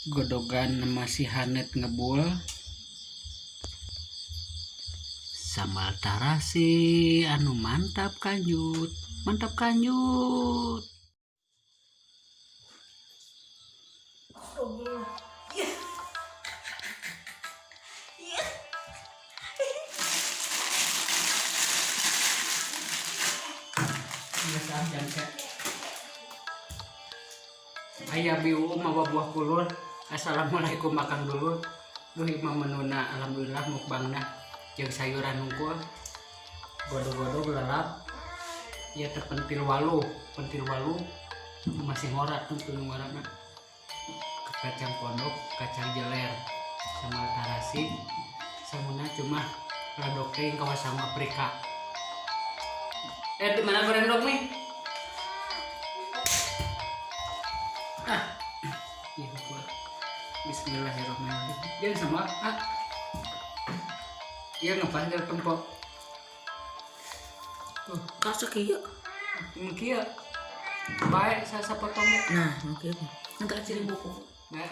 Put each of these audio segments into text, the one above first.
godogan masih hanet ngebul sambal tarasi anu mantap kanjut ayah biu mawa buah kulur. Assalamualaikum, makan dulu duh imah menuna alhamdulillah mukbangna jeung sayuran unggul godo-godo lalap ya terpentil walu masih ngorat tuh ngoratna kacang pondok kacang jeler sama tarasi samuna cuma ladok teh kawas sama paprika di mana goreng dok nih iya gua bismillahirrahmanirrahim jangan sama iya ngepas dari tempok kasak iya mungkin baik saya potong nah oke enggak ciri buku baik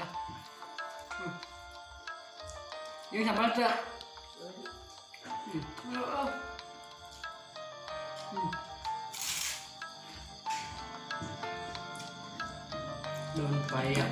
ini sama aja daun paya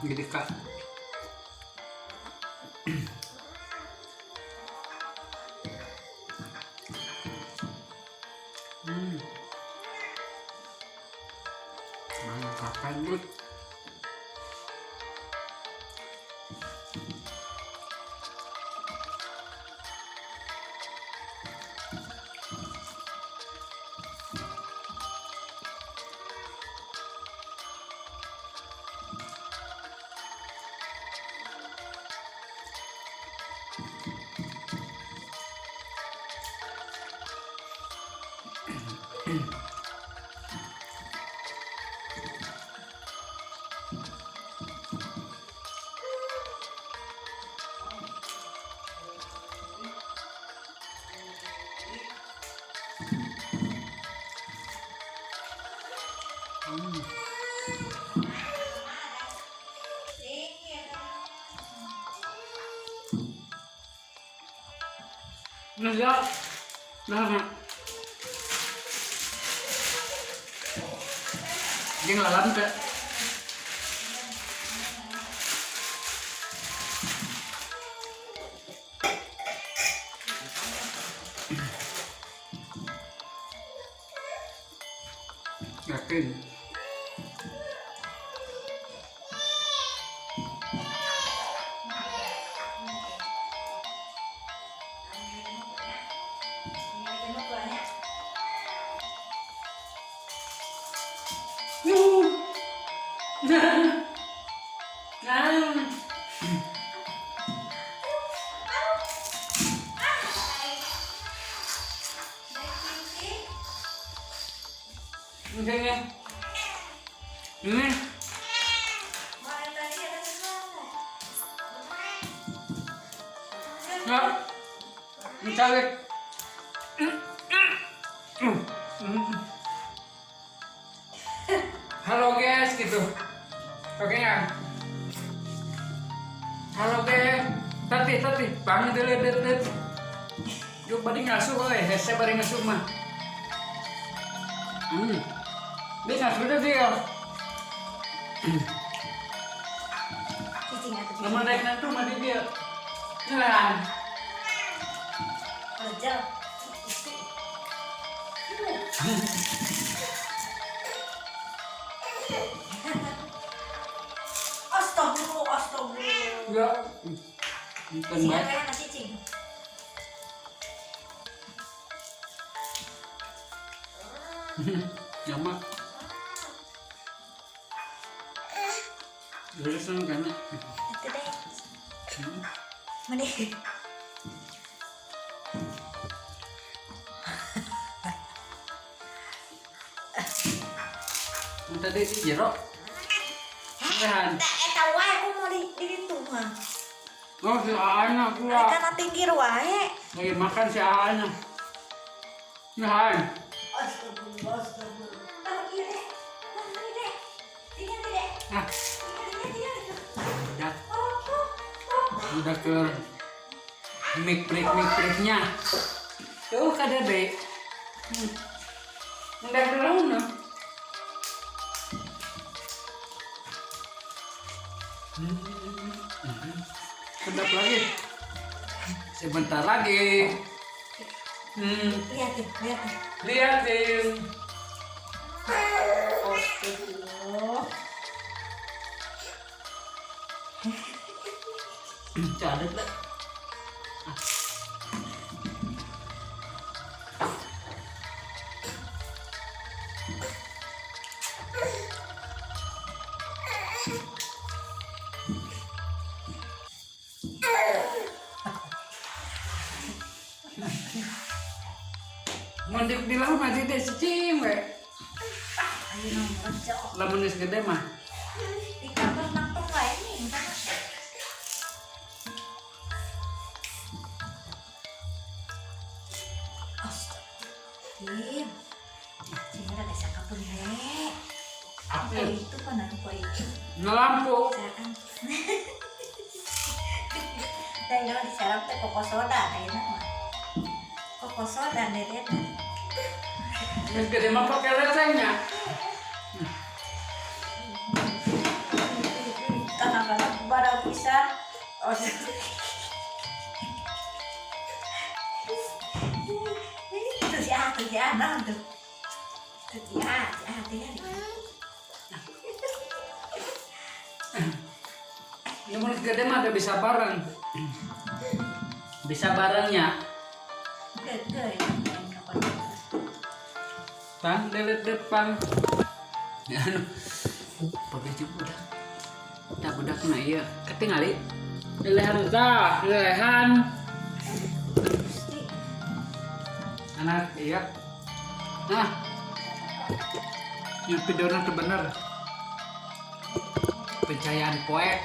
jadi kak mantap kanjut nah jeung lalam teh yakin ini nggak mencari halo guys gitu oke nggak halo guys tati bang delet yuk bari ngasuh hese bari ngasuh mah dia ngasuh dia Lama naik nanti mati dia. Ngelan. Aja. Astagfirullah, astagfirullah. Enggak. Bukan Siapa banget. yang ngasih cing? Nyama. Lulusan kan? Itu deh. Mana? Tadi jerok. Rehan. Tahu wae aku mau di itu mah. Oh si Aanya Ada pula. kana pinggir wae. Lagi makan si Aanya. Rehan. Astagfirullah, astagfirullah. Tahu iya deh. Tahu deh. Tinggal deh. Ah, Tinggal. udah ke mic breaknya. Tuh kada deh. Enggak terlalu nah. Sedap lagi. Sebentar lagi. Lihat tuh, lihat tuh. Lihatin. Astagfirullah. Cadet lah. Mondek di laut nanti deh secing we. Ayo nomor jauh. Lamun geus gede mah. Di kamar nangtung wae nih. Astagfirullah. Sini ada saka pun he. Apa itu kan apa itu? Ngelampu. Jangan. Dan kalau disarap teh koko soda kayak nama. Koko soda deh. Geus gede mah pakai lecengnya. Tanah-tanah barang pisan. Oh, tuh si Anang tuh. Tuh si hati-hati. Ya mun gede mah ada bisa bareng. Bisa barengnya. Pang delet depan. Ya anu. Pakai budak. Dah budak na ieu ketingali. Lelehan tah, lelehan. Anak iya. Nah. Yang videonya tuh bener. Pencahayaan poek.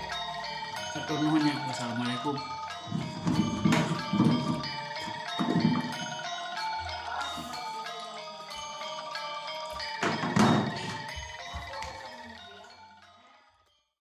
Atur nuhun ya. Wassalamualaikum.